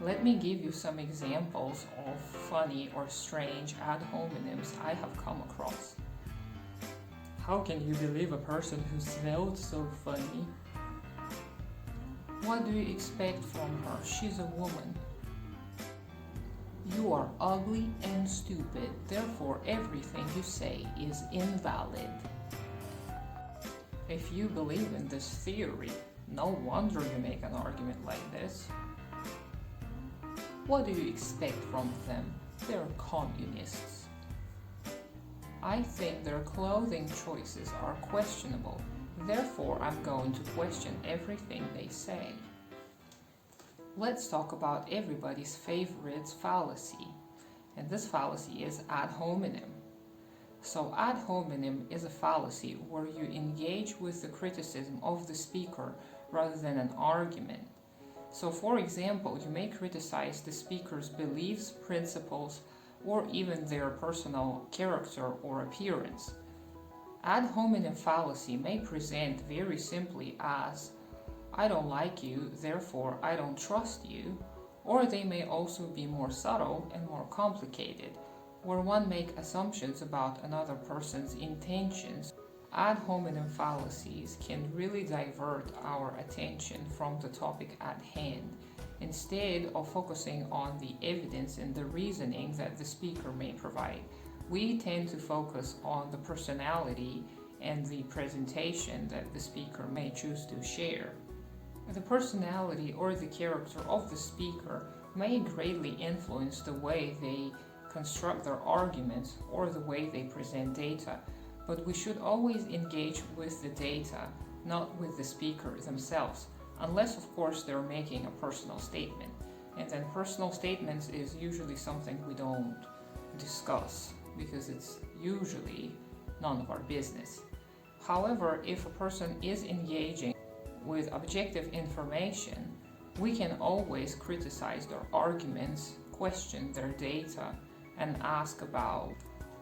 Let me give you some examples of funny or strange ad hominems I have come across. How can you believe a person who smelled so funny? What do you expect from her? She's a woman. You are ugly and stupid, therefore everything you say is invalid. If you believe in this theory, no wonder you make an argument like this. What do you expect from them? They're communists. I think their clothing choices are questionable, therefore I'm going to question everything they say. Let's talk about everybody's favorite fallacy, and this fallacy is ad hominem. So ad hominem is a fallacy where you engage with the criticism of the speaker rather than an argument. So for example, you may criticize the speaker's beliefs, principles, or even their personal character or appearance. Ad hominem fallacy may present very simply as, I don't like you, therefore I don't trust you, or they may also be more subtle and more complicated, where one makes assumptions about another person's intentions. Ad hominem fallacies can really divert our attention from the topic at hand, instead of focusing on the evidence and the reasoning that the speaker may provide. We tend to focus on the personality and the presentation that the speaker may choose to share. The personality or the character of the speaker may greatly influence the way they construct their arguments or the way they present data, but we should always engage with the data, not with the speaker themselves, unless of course they're making a personal statement. And then personal statements is usually something we don't discuss because it's usually none of our business. However, if a person is engaging with objective information, we can always criticize their arguments, question their data, and ask about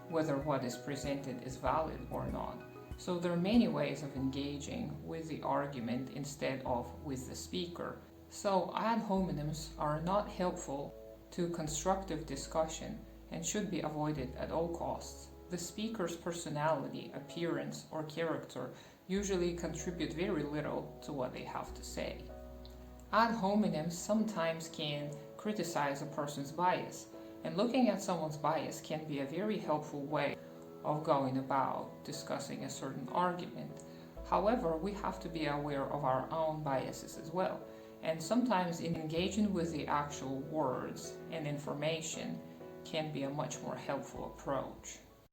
whether what is presented is valid or not. So there are many ways of engaging with the argument instead of with the speaker. So ad hominems are not helpful to constructive discussion and should be avoided at all costs. The speaker's personality, appearance, or character usually contribute very little to what they have to say. Ad hominems sometimes can criticize a person's bias, and looking at someone's bias can be a very helpful way of going about discussing a certain argument. However, we have to be aware of our own biases as well, and sometimes engaging with the actual words and information can be a much more helpful approach.